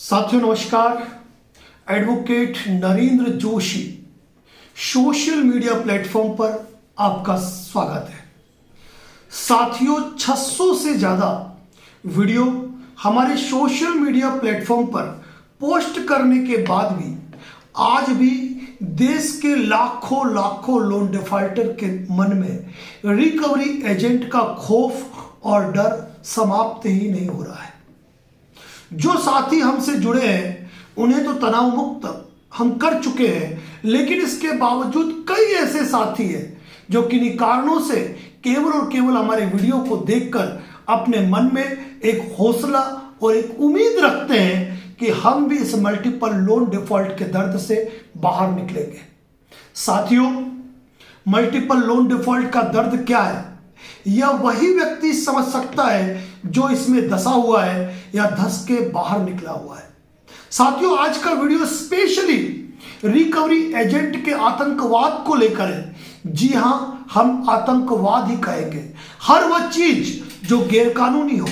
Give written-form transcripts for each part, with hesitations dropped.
साथियों नमस्कार। Advocate Narendra Joshi social media platform पर आपका स्वागत है। साथियों 600 से ज्यादा वीडियो हमारे सोशल मीडिया प्लेटफॉर्म पर पोस्ट करने के बाद भी आज भी देश के लाखों लोन डिफॉल्टर के मन में रिकवरी एजेंट का खौफ और डर समाप्त ही नहीं हो रहा है। जो साथी हमसे जुड़े हैं उन्हें तो तनाव मुक्त हम कर चुके हैं, लेकिन इसके बावजूद कई ऐसे साथी हैं जो किन्हीं कारणों से केवल और केवल हमारे वीडियो को देखकर अपने मन में एक हौसला और एक उम्मीद रखते हैं कि हम भी इस मल्टीपल लोन डिफॉल्ट के दर्द से बाहर निकलेंगे। साथियों, मल्टीपल लोन डिफॉल्ट का दर्द क्या है यह वही व्यक्ति समझ सकता है जो इसमें धंसा हुआ है या धंस के बाहर निकला हुआ है। साथियों, आज का वीडियो स्पेशली रिकवरी एजेंट के आतंकवाद को लेकर है। जी हां, हम आतंकवाद ही कहेंगे। हर वह चीज जो गैरकानूनी हो,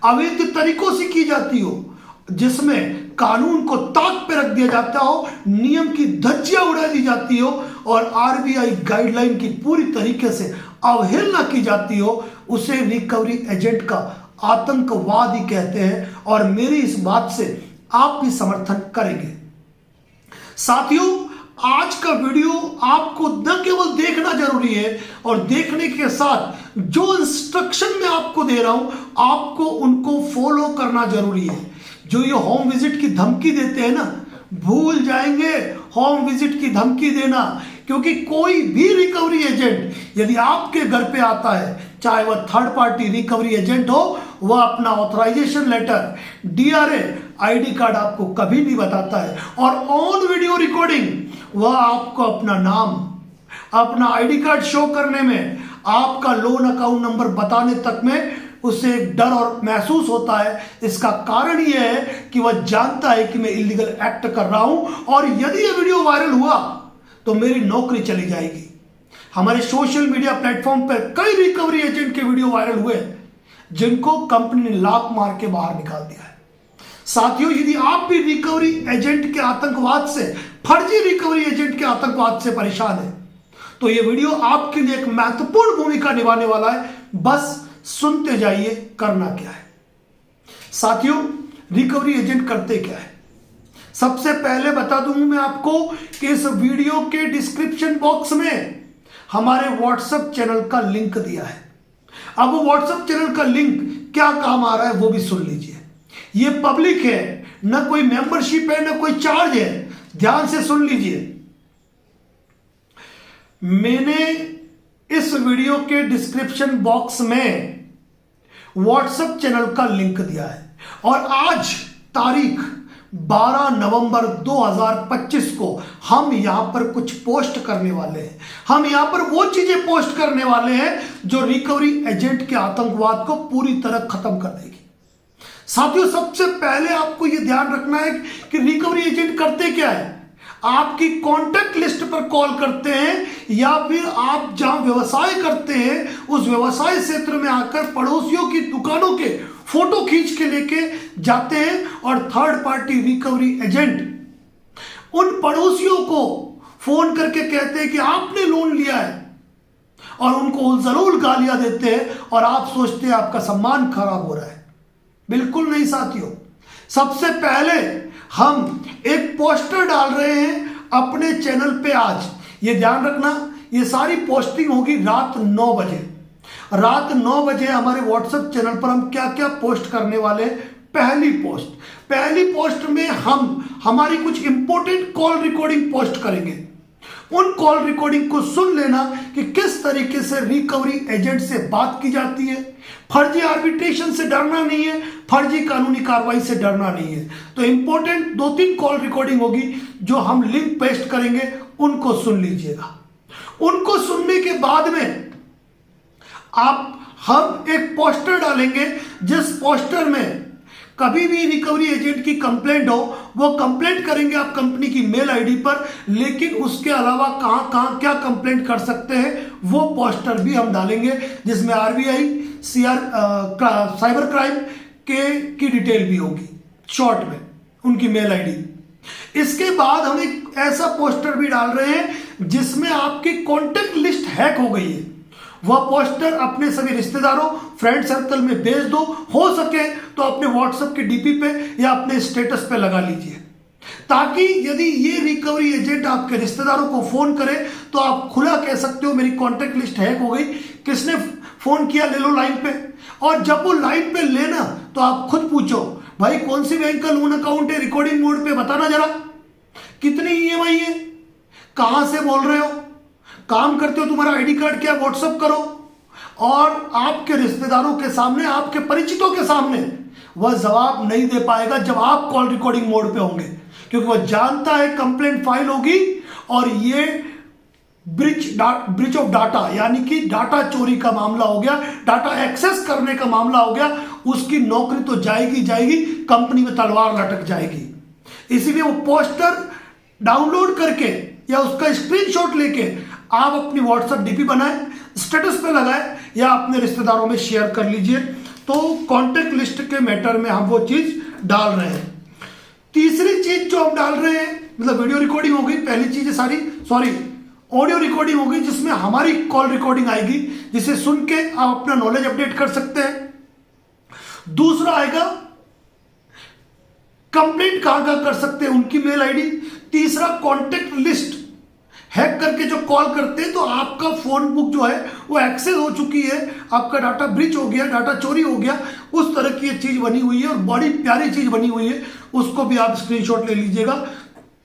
अवैध तरीकों से की जाती हो, जिसमें कानून को ताक पे रख दिया जाता हो, नियम की धज्जियां उड़ा दी जाती हो और आरबीआई गाइडलाइन की पूरी तरीके से अवहेलना की जाती हो, उसे रिकवरी एजेंट का आतंकवाद ही कहते हैं। और मेरी इस बात से आप भी समर्थन करेंगे। साथियों, आज का वीडियो आपको न केवल देखना जरूरी है और देखने के साथ जो इंस्ट्रक्शन मैं आपको दे रहा हूं आपको उनको फॉलो करना जरूरी है। जो ये होम विजिट की धमकी देते हैं ना, भूल जाएंगे होम विजिट की धमकी देना, क्योंकि कोई भी रिकवरी एजेंट यदि आपके घर पे आता है, चाहे वह थर्ड पार्टी रिकवरी एजेंट हो, वह अपना authorisation letter, DRA, ID card आपको कभी नहीं बताता है। और ऑन वीडियो रिकॉर्डिंग वह आपको अपना नाम, अपना आईडी कार्ड शो करने में, आपका लोन अकाउंट नंबर बताने तक में उसे एक डर और महसूस होता है। इसका कारण यह है कि वह जानता है कि मैं इलीगल एक्ट कर रहा हूं और यदि यह वीडियो वायरल हुआ तो मेरी नौकरी चली जाएगी। हमारे सोशल मीडिया प्लेटफॉर्म पर कई रिकवरी एजेंट के वीडियो वायरल हुए जिनको कंपनी ने लात मार के बाहर निकाल दिया है। साथियों, यदि आप भी रिकवरी एजेंट के आतंकवाद से, फर्जी रिकवरी एजेंट के आतंकवाद से परेशान है तो यह वीडियो आपके लिए एक महत्वपूर्ण भूमिका निभाने वाला है। बस सुनते जाइए करना क्या है। साथियों, रिकवरी एजेंट करते क्या है? सबसे पहले बता दूं मैं आपको कि इस वीडियो के डिस्क्रिप्शन बॉक्स में हमारे व्हाट्सएप चैनल का लिंक दिया है। अब वो व्हाट्सएप चैनल का लिंक क्या काम आ रहा है वो भी सुन लीजिए। ये पब्लिक है, ना कोई मेंबरशिप है, ना कोई चार्ज है। ध्यान से सुन लीजिए। मैंने इस वीडियो के डिस्क्रिप्शन बॉक्स में व्हाट्सएप चैनल का लिंक दिया है और आज तारीख 12 नवंबर 2025 को हम यहां पर कुछ पोस्ट करने वाले हैं। हम यहां पर वो चीजें पोस्ट करने वाले हैं जो रिकवरी एजेंट के आतंकवाद को पूरी तरह खत्म कर देगी। साथियों, सबसे पहले आपको यह ध्यान रखना है कि रिकवरी एजेंट करते क्या है। आपकी कॉन्टैक्ट लिस्ट पर कॉल करते हैं या फिर आप जहां व्यवसाय करते हैं उस व्यवसाय क्षेत्र में आकर पड़ोसियों की दुकानों के फोटो खींच के लेके जाते हैं और थर्ड पार्टी रिकवरी एजेंट उन पड़ोसियों को फोन करके कहते हैं कि आपने लोन लिया है और उनको जरूर गालियां देते हैं और आप सोचते हैं आपका सम्मान खराब हो रहा है। बिल्कुल नहीं साथियों, सबसे पहले हम एक पोस्टर डाल रहे हैं अपने चैनल पे। आज ये ध्यान रखना, ये सारी पोस्टिंग होगी रात 9 बजे। रात 9 बजे हमारे व्हाट्सएप चैनल पर हम क्या क्या पोस्ट करने वाले हैं। पहली पोस्ट में हम हमारी कुछ इंपॉर्टेंट कॉल रिकॉर्डिंग पोस्ट करेंगे। उन कॉल रिकॉर्डिंग को सुन लेना कि किस तरीके से रिकवरी एजेंट से बात की जाती है। फर्जी आर्बिट्रेशन से डरना नहीं है, फर्जी कानूनी कार्रवाई से डरना नहीं है। तो इंपॉर्टेंट 2-3 कॉल रिकॉर्डिंग होगी जो हम लिंक पेस्ट करेंगे, उनको सुन लीजिएगा। उनको सुनने के बाद में हम एक पोस्टर डालेंगे जिस पोस्टर में कभी भी रिकवरी एजेंट की कंप्लेंट हो वो कंप्लेंट करेंगे आप कंपनी की मेल आईडी पर, लेकिन उसके अलावा कहां क्या कंप्लेंट कर सकते हैं वो पोस्टर भी हम डालेंगे, जिसमें आरबीआई, साइबर क्राइम की डिटेल भी होगी शॉर्ट में। उनकी मेल आईडी। इसके बाद हम एक ऐसा पोस्टर भी डाल रहे हैं जिसमें आपकी कॉन्टेक्ट लिस्ट हैक हो गई है। वह पोस्टर अपने सभी रिश्तेदारों, फ्रेंड सर्कल में भेज दो, हो सके तो अपने व्हाट्सएप के डीपी पे या अपने स्टेटस पे लगा लीजिए, ताकि यदि ये रिकवरी एजेंट आपके रिश्तेदारों को फोन करे तो आप खुला कह सकते हो मेरी कॉन्टेक्ट लिस्ट हैक हो गई, किसने फोन किया, ले लो लाइन पे। और जब वो लाइन पे लेना तो आप खुद पूछो, भाई कौन सी बैंक का लोन अकाउंट है, रिकॉर्डिंग मोड पे बताना जरा, कितनी ईएमआई है, कहां से बोल रहे हो, काम करते हो, तुम्हारा आईडी कार्ड क्या, व्हाट्सएप करो। और आपके रिश्तेदारों के सामने, आपके परिचितों के सामने वह जवाब नहीं दे पाएगा जब आप कॉल रिकॉर्डिंग मोड पे होंगे, क्योंकि वह जानता है कंप्लेंट फाइल होगी और ये ब्रिच ऑफ डाटा यानी कि डाटा चोरी का मामला हो गया, डाटा एक्सेस करने का मामला हो गया, उसकी नौकरी तो जाएगी जाएगी, कंपनी में तलवार लटक जाएगी। इसीलिए वो पोस्टर डाउनलोड करके या उसका स्क्रीनशॉट लेके आप अपनी व्हाट्सएप डीपी बनाएं, स्टेटस पे लगाएं या अपने रिश्तेदारों में शेयर कर लीजिए। तो कॉन्टेक्ट लिस्ट के मैटर में हम वो चीज डाल रहे हैं। तीसरी चीज जो हम डाल रहे हैं, मतलब वीडियो रिकॉर्डिंग हो गई, पहली चीज है ऑडियो रिकॉर्डिंग हो गई जिसमें हमारी कॉल रिकॉर्डिंग आएगी, जिसे सुन के आप अपना नॉलेज अपडेट कर सकते हैं। दूसरा आएगा कंप्लेंट कहां कर सकते हैं, उनकी मेल आईडी। तीसरा कॉन्टेक्ट लिस्ट हैक करके जो कॉल करते हैं तो आपका फोन बुक जो है वो एक्सेस हो चुकी है, आपका डाटा ब्रीच हो गया, डाटा चोरी हो गया, उस तरह की ये चीज बनी हुई है और बड़ी प्यारी चीज बनी हुई है, उसको भी आप स्क्रीनशॉट ले लीजिएगा।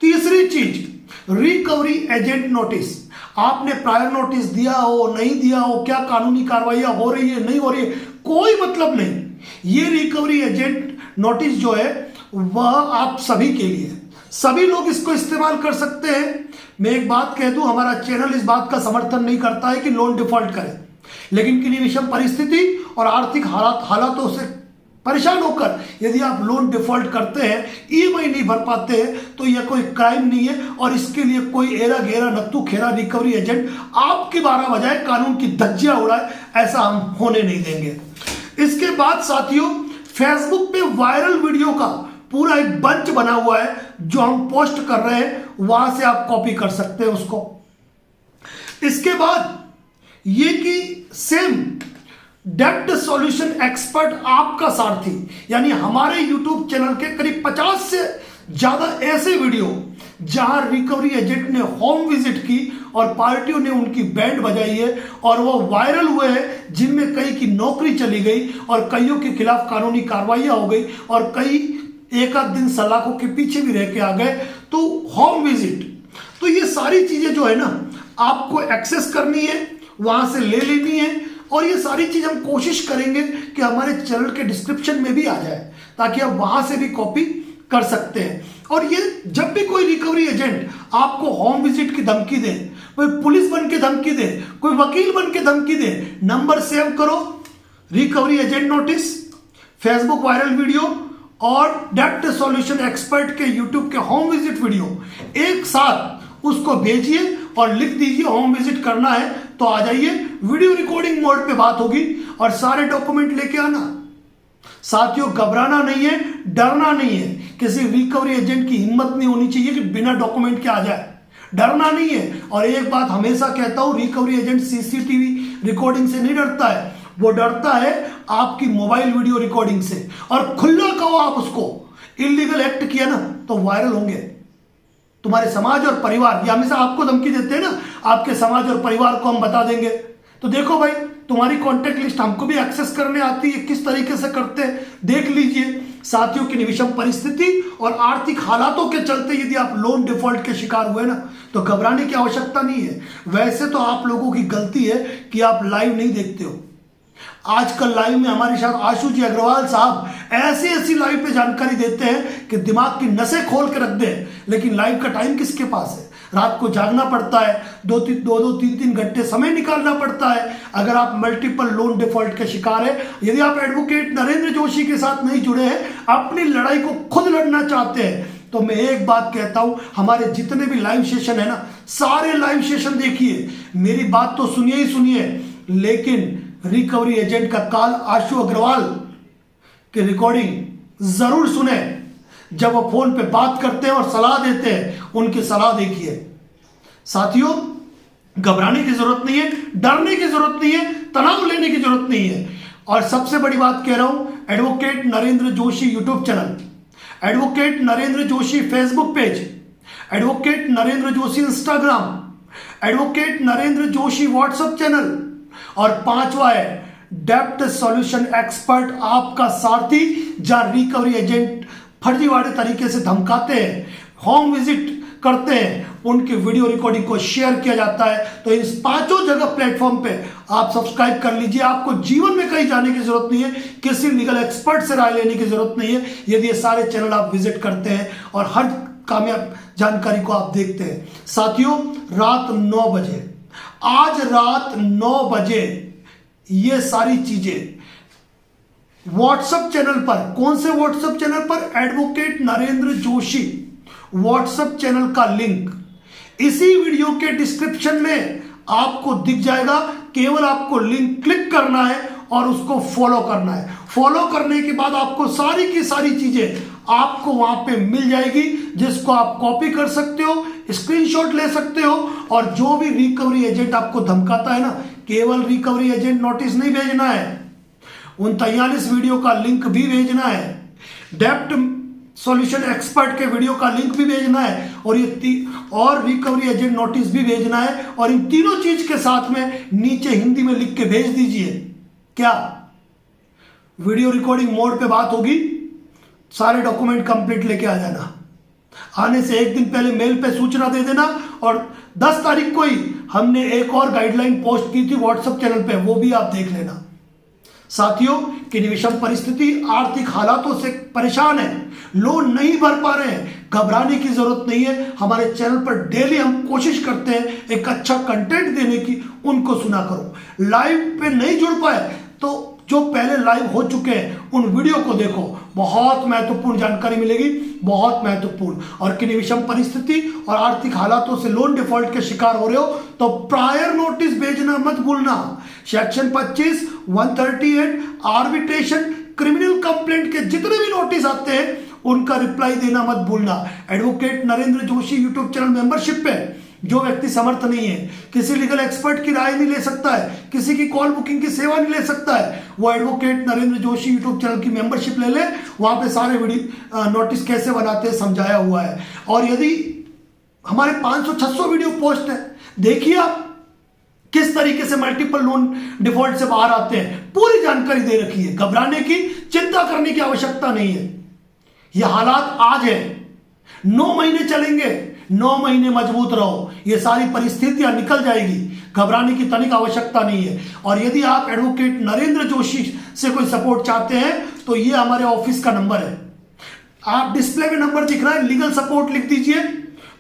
तीसरी चीज रिकवरी एजेंट नोटिस। आपने प्रायर नोटिस दिया हो, नहीं दिया हो, क्या कानूनी कार्रवाइयां हो रही है, नहीं हो रही है, कोई मतलब नहीं। ये रिकवरी एजेंट नोटिस जो है वह आप सभी के लिए, सभी लोग इसको इस्तेमाल कर सकते हैं। मैं एक बात कह दूं, हमारा चैनल इस बात का समर्थन नहीं करता है कि लोन डिफॉल्ट करें, लेकिन किन्हीं विषम परिस्थिति और आर्थिक हालातों से परेशान होकर यदि आप लोन डिफॉल्ट करते हैं, ईएमआई नहीं भर पाते हैं, तो यह कोई क्राइम नहीं है और इसके लिए कोई एरा घेरा नत्थु खेरा रिकवरी एजेंट आपकी 12 बजाय कानून की धज्जियां उड़ाए, ऐसा हम होने नहीं देंगे। इसके बाद साथियों, फेसबुक पे वायरल वीडियो का पूरा एक बंच बना हुआ है जो हम पोस्ट कर रहे हैं, वहां से आप कॉपी कर सकते हैं उसको। इसके बाद ये कि सेम डेप्ट सॉल्यूशन एक्सपर्ट आपका सारथी, यानी हमारे यूट्यूब चैनल के करीब 50 से ज्यादा ऐसे वीडियो जहां रिकवरी एजेंट ने होम विजिट की और पार्टियों ने उनकी बैंड बजाई है और वो वायरल हुए हैं, जिनमें कई की नौकरी चली गई और कईयों के खिलाफ कानूनी कार्रवाइयां हो गई और कई एक आध दिन सलाखों के पीछे भी रह के आ गए। तो होम विजिट, तो ये सारी चीजें जो है ना आपको एक्सेस करनी है, वहां से ले लेनी है और ये सारी चीज हम कोशिश करेंगे कि हमारे चैनल के डिस्क्रिप्शन में भी आ जाए, ताकि आप वहां से भी कॉपी कर सकते हैं। और ये जब भी कोई रिकवरी एजेंट आपको होम विजिट की धमकी दे, कोई पुलिस बन के धमकी दे, कोई वकील बन के धमकी दे, नंबर सेव करो, recovery agent notice, Facebook viral video और डेप्ट सॉल्यूशन एक्सपर्ट के यूट्यूब के होम विजिट वीडियो एक साथ उसको भेजिए और लिख दीजिए होम विजिट करना है, तो आ जाइए, वीडियो रिकॉर्डिंग मोड पे बात होगी और सारे डॉक्यूमेंट लेके आना। साथियों, घबराना नहीं है, डरना नहीं है, किसी रिकवरी एजेंट की हिम्मत नहीं होनी चाहिए कि बिना डॉक्यूमेंट के आ जाए, डरना नहीं है। और एक बात हमेशा कहता हूं, रिकवरी एजेंट सीसीटीवी रिकॉर्डिंग से नहीं डरता है, वो डरता है आपकी मोबाइल वीडियो रिकॉर्डिंग से। और खुला कहो आप उसको इलीगल एक्ट किया ना तो वायरल होंगे तुम्हारे समाज और परिवार। ये हमेशा आपको धमकी देते हैं ना, आपके समाज और परिवार को हम बता देंगे। तो देखो भाई, तुम्हारी कॉन्टेक्ट लिस्ट हमको भी एक्सेस करने आती है, किस तरीके से करते हैं देख लीजिए। साथियों, की विषम परिस्थिति और आर्थिक हालातों के चलते यदि आप लोन डिफॉल्ट के शिकार हुए ना, तो घबराने की आवश्यकता नहीं है। वैसे तो आप लोगों की गलती है कि आप लाइव नहीं देखते हो। आजकल लाइव में हमारे साथ आशु जी अग्रवाल साहब ऐसी ऐसी लाइव पे जानकारी देते हैं कि दिमाग की नसें खोल के रख दे, लेकिन लाइव का टाइम किसके पास है? रात को जागना पड़ता है, दो तीन घंटे समय निकालना पड़ता है। अगर आप मल्टीपल लोन डिफॉल्ट के शिकार है, यदि आप एडवोकेट नरेंद्र जोशी के साथ नहीं जुड़े हैं, अपनी लड़ाई को खुद लड़ना चाहते हैं, तो मैं एक बात कहता हूं, हमारे जितने भी लाइव सेशन है ना, सारे लाइव सेशन देखिए। मेरी बात तो सुनिए ही सुनिए, लेकिन रिकवरी एजेंट का काल आशु अग्रवाल की रिकॉर्डिंग जरूर सुने, जब वो फोन पे बात करते हैं और सलाह देते हैं, उनकी सलाह देखिए। साथियों, घबराने की जरूरत नहीं है, डरने की जरूरत नहीं है, तनाव लेने की जरूरत नहीं है। और सबसे बड़ी बात कह रहा हूं, advocate Narendra Joshi YouTube channel, advocate Narendra Joshi Facebook page, advocate Narendra Joshi Instagram, advocate Narendra Joshi WhatsApp channel, और पांचवा है डेप्ट सॉल्यूशन एक्सपर्ट, आपका सारथी, जहां रिकवरी एजेंट फर्जीवाड़े तरीके से धमकाते हैं, होम विजिट करते हैं, उनकी वीडियो रिकॉर्डिंग को शेयर किया जाता है। तो इस पांचों जगह प्लेटफॉर्म पे आप सब्सक्राइब कर लीजिए। आपको जीवन में कहीं जाने की जरूरत नहीं है, किसी लीगल एक्सपर्ट से राय लेने की जरूरत नहीं है, यदि ये सारे चैनल आप विजिट करते हैं और हर कामयाब जानकारी को आप देखते हैं। साथियों, रात 9 बजे, आज रात 9 बजे ये सारी चीजें व्हाट्सएप चैनल पर, कौन से व्हाट्सएप चैनल पर? Advocate Narendra Joshi WhatsApp channel का लिंक इसी वीडियो के डिस्क्रिप्शन में आपको दिख जाएगा। केवल आपको लिंक क्लिक करना है और उसको फॉलो करना है। फॉलो करने के बाद आपको सारी की सारी चीजें आपको वहां पे मिल जाएगी, जिसको आप कॉपी कर सकते हो, स्क्रीनशॉट ले सकते हो। और जो भी रिकवरी एजेंट आपको धमकाता है ना, केवल रिकवरी एजेंट नोटिस नहीं भेजना है, उन 43 वीडियो का लिंक भी भेजना है, डेप्ट सॉल्यूशन एक्सपर्ट के वीडियो का लिंक भी भेजना है, और ये और रिकवरी एजेंट नोटिस भी भेजना है। और इन तीनों चीज के साथ में नीचे हिंदी में लिख के भेज दीजिए। क्या वीडियो रिकॉर्डिंग मोड पे बात होगी, सारे डॉक्यूमेंट कंप्लीट लेके आ जाना। आने से एक दिन पहले मेल पे सूचना दे देना। और 10 तारीख को ही हमने एक और गाइडलाइन पोस्ट की थी व्हाट्सएप चैनल पे, वो भी आप देख लेना। साथियों, कि विषम परिस्थिति, आर्थिक हालातों से परेशान है, लोन नहीं भर पा रहे हैं, घबराने की जरूरत नहीं है। हमारे चैनल पर डेली हम कोशिश करते हैं एक अच्छा कंटेंट देने की, उनको सुना करो। लाइव पे नहीं जुड़ पाए तो जो पहले लाइव हो चुके हैं उन वीडियो को देखो, बहुत महत्वपूर्ण जानकारी मिलेगी, बहुत महत्वपूर्ण। और किन्हीं विषम परिस्थिति और आर्थिक हालातों से लोन डिफॉल्ट के शिकार हो रहे हो तो प्रायर नोटिस भेजना मत भूलना। सेक्शन 25, 138, आर्बिट्रेशन, क्रिमिनल कंप्लेंट के जितने भी नोटिस आते हैं उनका रिप्लाई देना मत भूलना। Advocate Narendra Joshi YouTube channel membership पे जो व्यक्ति समर्थ नहीं है, किसी लीगल एक्सपर्ट की राय नहीं ले सकता है, किसी की कॉल बुकिंग की सेवा नहीं ले सकता है, वो advocate Narendra Joshi YouTube channel की मेंबरशिप ले ले। वहां पे सारे वीडियो नोटिस कैसे बनाते हैं समझाया हुआ है। और यदि हमारे 500-600 वीडियो पोस्ट है, देखिए आप किस तरीके से मल्टीपल लोन डिफॉल्ट से बाहर आते हैं, पूरी जानकारी दे रखी है। घबराने की, चिंता करने की आवश्यकता नहीं है। ये हालात आज है, 9 महीने चलेंगे, 9 महीने मजबूत रहो, ये सारी परिस्थितियां निकल जाएगी, घबराने की तनिक आवश्यकता नहीं है। और यदि आप एडवोकेट नरेंद्र जोशी से कोई सपोर्ट चाहते हैं तो ये हमारे ऑफिस का नंबर है, आप डिस्प्ले में नंबर दिख रहा है, लीगल सपोर्ट लिख दीजिए,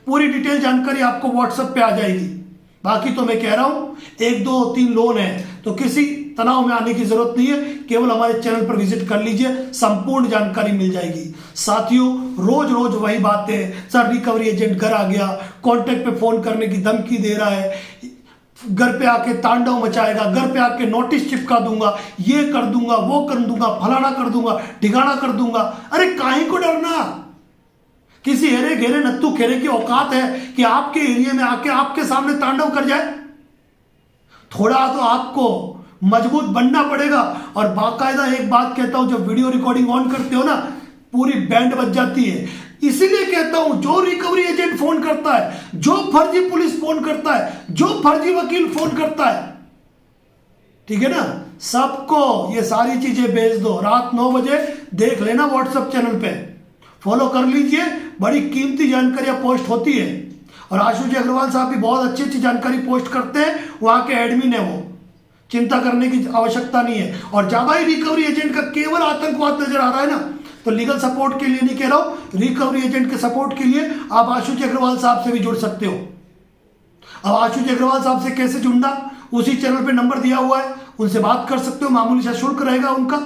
पूरी डिटेल जानकारी आपको व्हाट्सएप पे आ जाएगी। बाकी तो मैं कह रहा हूं 1, 2, 3 लोन है तो किसी तनाव में आने की जरूरत नहीं है, केवल हमारे चैनल पर विजिट कर लीजिए, संपूर्ण जानकारी मिल जाएगी। साथियों, रोज रोज वही बातें, सर रिकवरी एजेंट घर आ गया, कॉन्टेक्ट पे फोन करने की धमकी दे रहा है, घर पे आके तांडव मचाएगा, घर पे आके नोटिस चिपका दूंगा, ये कर दूंगा, वो कर दूंगा, फलाना कर दूंगा, ठिकाना कर दूंगा। अरे काहे को डरना? किसी हेरे घेरे नत्थू खेरे की औकात है कि आपके एरिया में आके आपके सामने तांडव कर जाए? थोड़ा तो आपको मजबूत बनना पड़ेगा। और बाकायदा एक बात कहता हूं, जब वीडियो रिकॉर्डिंग ऑन करते हो ना, पूरी बैंड बज जाती है। इसीलिए कहता हूं, जो रिकवरी एजेंट फोन करता है, जो फर्जी पुलिस फोन करता है, जो फर्जी वकील फोन करता है, ठीक है ना, सबको ये सारी चीजें भेज दो। रात 9 बजे देख लेना, व्हाट्सएप चैनल पे फॉलो कर लीजिए, बड़ी कीमती जानकारियां पोस्ट होती है। और आशुष जी अग्रवाल साहब भी बहुत अच्छी अच्छी जानकारी पोस्ट करते हैं, वहां के एडमिन है, वो चिंता करने की आवश्यकता नहीं है। और ज्यादा ही रिकवरी एजेंट का केवल आतंकवाद नजर आ रहा है ना, तो लीगल सपोर्ट के लिए नहीं कह रहा हूं, रिकवरी एजेंट के सपोर्ट के लिए आप आशुष अग्रवाल साहब से भी जुड़ सकते हो। अब आशुष अग्रवाल साहब से कैसे जुड़ना, उसी चैनल पे नंबर दिया हुआ है, उनसे बात कर सकते हो, मामूली सा शुल्क रहेगा उनका,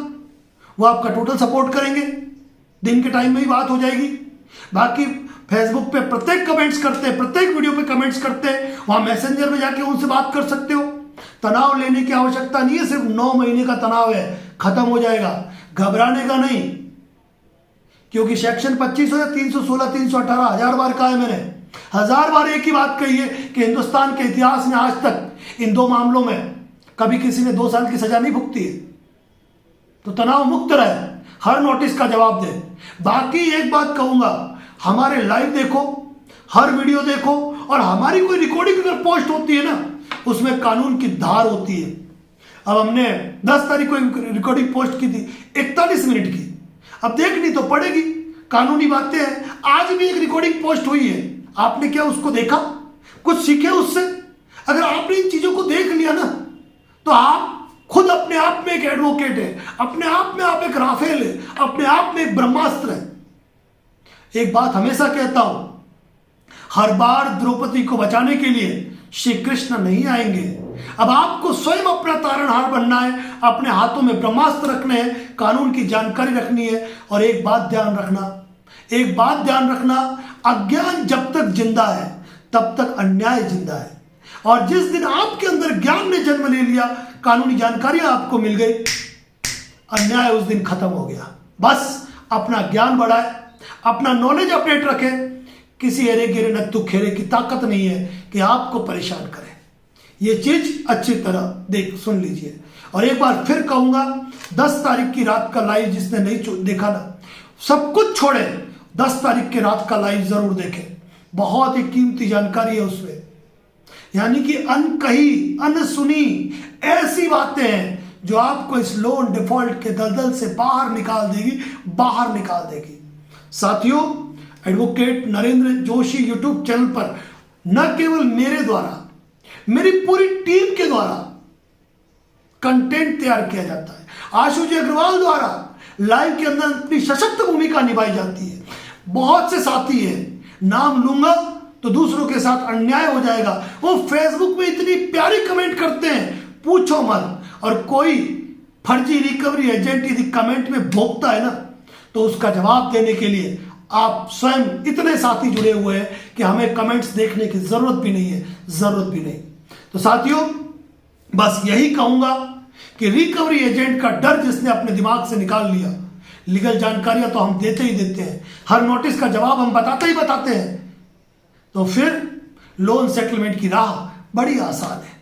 वो आपका टोटल सपोर्ट करेंगे, दिन के टाइम में ही बात हो जाएगी। बाकी फेसबुक पे प्रत्येक कमेंट्स करते हैं, प्रत्येक वीडियो पे कमेंट्स करते हैं, वहां मैसेंजर में जाके उनसे बात कर सकते हो। तनाव लेने की आवश्यकता नहीं है, सिर्फ 9 महीने का तनाव है, खत्म हो जाएगा, घबराने का नहीं। क्योंकि सेक्शन 25 हो या 316, 318 1000 बार कहा है मैंने, 1000 बार एक ही बात कही है कि हिंदुस्तान के इतिहास में आज तक इन दो मामलों में कभी किसी ने 2 साल की सजा नहीं भुगती है। तो तनाव मुक्त रहे, हर नोटिस का जवाब दे। बाकी एक बात कहूंगा, हमारे लाइव देखो, हर वीडियो देखो, और हमारी कोई रिकॉर्डिंग अगर पोस्ट होती है ना, उसमें कानून की धार होती है। अब हमने 10 तारीख को रिकॉर्डिंग पोस्ट की थी 41 मिनट की, अब देखनी तो पड़ेगी, कानूनी बातें हैं। आज भी एक रिकॉर्डिंग पोस्ट हुई है, आपने क्या उसको देखा, कुछ सीखे उससे? अगर आपने इन चीजों को देख लिया ना, तो आप खुद अपने आप में एक एडवोकेट है, अपने आप में आप एक राफेल है, अपने आप में एक ब्रह्मास्त्र है। एक बात हमेशा कहता हूं, हर बार द्रौपदी को बचाने के लिए श्री कृष्ण नहीं आएंगे। अब आपको स्वयं अपना तारणहार बनना है, अपने हाथों में ब्रह्मास्त्र रखने हैं, कानून की जानकारी रखनी है। और एक बात ध्यान रखना, अज्ञान जब तक जिंदा है तब तक अन्याय जिंदा है। और जिस दिन आपके अंदर ज्ञान ने जन्म ले लिया, कानूनी जानकारियां आपको मिल गई, अन्याय उस दिन खत्म हो गया। बस अपना ज्ञान बढ़ाए, अपना नॉलेज अपडेट रखे। किसी हेरे गिरे नत्थु खेरे की ताकत नहीं है कि आपको परेशान करे। ये चीज अच्छी तरह सुन लीजिए। और एक बार फिर कहूंगा, 10 तारीख की रात का लाइव जिसने नहीं देखा ना, सब कुछ छोड़े, 10 तारीख की रात का लाइव जरूर देखें। बहुत ही कीमती जानकारी है उसमें, यानी कि अनकही अनसुनी ऐसी बातें हैं जो आपको इस लोन डिफॉल्ट के दलदल से बाहर निकाल देगी। साथियों, advocate Narendra Joshi YouTube channel पर न केवल मेरे द्वारा, मेरी पूरी टीम के द्वारा कंटेंट तैयार किया जाता है, आशु जी अग्रवाल द्वारा लाइव के अंदर अपनी सशक्त भूमिका निभाई जाती है। बहुत से साथी हैं, नाम लूंगा तो दूसरों के साथ अन्याय हो जाएगा, वो फेसबुक पे इतनी प्यारी कमेंट करते हैं, पूछो मत। और कोई फर्जी रिकवरी एजेंट यदि कमेंट में भोंकता है ना, तो उसका जवाब देने के लिए आप स्वयं इतने साथी जुड़े हुए हैं कि हमें कमेंट्स देखने की जरूरत भी नहीं। तो साथियों, बस यही कहूंगा कि रिकवरी एजेंट का डर जिसने अपने दिमाग से निकाल लिया, लीगल जानकारियां तो हम देते ही देते हैं, हर नोटिस का जवाब हम बताते हैं, तो फिर लोन सेटलमेंट की राह बड़ी आसान है।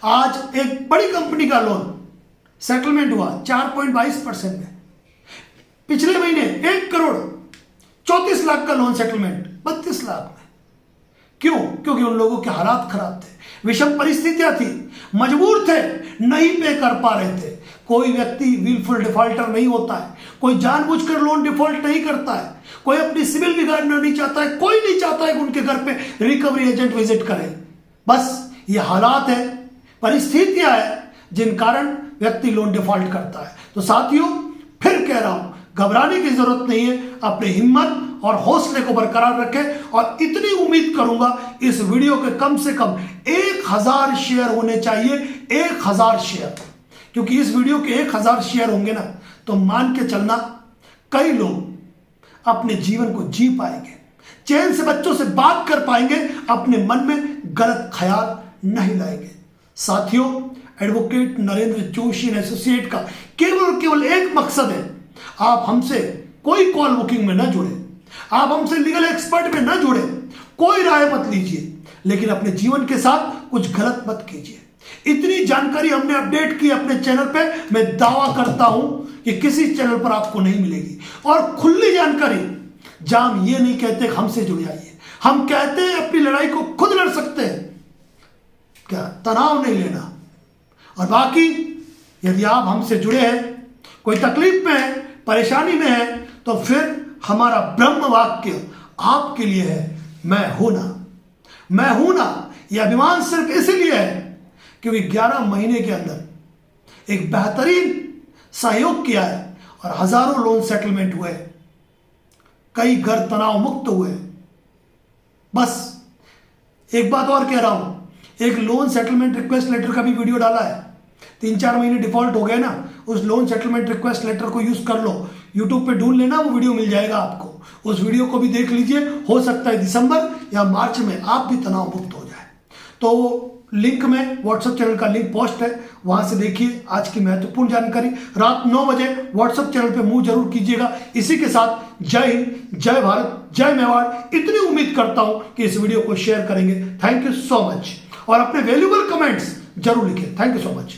आज एक बड़ी कंपनी का लोन सेटलमेंट हुआ 4.22% में। पिछले महीने 1,34,00,000 का लोन सेटलमेंट 32 लाख में। क्यों? क्योंकि उन लोगों के हालात खराब थे, विषम परिस्थितियां थी, मजबूर थे, नहीं पे कर पा रहे थे। कोई व्यक्ति विलफुल डिफॉल्टर नहीं होता है, कोई जानबूझकर लोन डिफॉल्ट नहीं करता है, कोई अपनी सिविल बिगाड़ना नहीं चाहता है, कोई नहीं चाहता है कि उनके घर पे रिकवरी एजेंट विजिट करे। बस ये हालात है, परिस्थितियां है जिन कारण व्यक्ति लोन डिफॉल्ट करता है। तो साथियों, फिर कह रहा हूं, घबराने की जरूरत नहीं है, अपनी हिम्मत और हौसले को बरकरार रखें। और इतनी उम्मीद करूंगा इस वीडियो के कम से कम 1000 शेयर होने चाहिए, 1000 शेयर, क्योंकि इस वीडियो के 1000 शेयर होंगे ना, तो मान के चलना कई लोग अपने जीवन को जी पाएंगे, चैन से बच्चों से बात कर पाएंगे, अपने मन में गलत ख्याल नहीं लाएंगे। साथियों, advocate Narendra Joshi and associate का केवल एक मकसद है, आप हमसे कोई कॉल बुकिंग में न जुड़े, आप हमसे लीगल एक्सपर्ट में न जुड़े, कोई राय मत लीजिए, लेकिन अपने जीवन के साथ कुछ गलत मत कीजिए। इतनी जानकारी हमने अपडेट की अपने चैनल पे, मैं दावा करता हूं कि किसी चैनल पर आपको नहीं मिलेगी। और खुली जानकारी, जाम ये नहीं कहते हमसे जुड़ जाइए, हम कहते हैं अपनी लड़ाई को खुद लड़ सकते हैं, क्या तनाव नहीं लेना। और बाकी यदि आप हमसे जुड़े हैं, कोई तकलीफ में है, परेशानी में है, तो फिर हमारा ब्रह्म वाक्य आपके लिए है, मैं हूं ना। यह अभिमान सिर्फ इसलिए है क्योंकि 11 महीने के अंदर एक बेहतरीन सहयोग किया है और हजारों लोन सेटलमेंट हुए, कई घर तनाव मुक्त हुए। बस एक बात और कह रहा हूं, एक लोन सेटलमेंट रिक्वेस्ट लेटर का भी वीडियो डाला है। 3-4 महीने डिफॉल्ट हो गए ना, उस लोन सेटलमेंट रिक्वेस्ट लेटर को यूज कर लो, यूट्यूब पे ढूंढ लेना, वो वीडियो मिल जाएगा आपको, उस वीडियो को भी देख लीजिए। हो सकता है दिसंबर या मार्च में आप भी तनाव मुक्त हो जाए। तो लिंक में व्हाट्सएप चैनल का लिंक पोस्ट है, वहां से देखिए आज की महत्वपूर्ण जानकारी। रात 9 बजे व्हाट्सएप चैनल पे मुंह जरूर कीजिएगा। इसी के साथ जय हिंद, जय भारत, जय मेवाड़। इतनी उम्मीद करता हूं कि इस वीडियो को शेयर करेंगे। थैंक यू सो मच और अपने वैल्यूबल कमेंट्स जरूर लिखें। Thank you so much.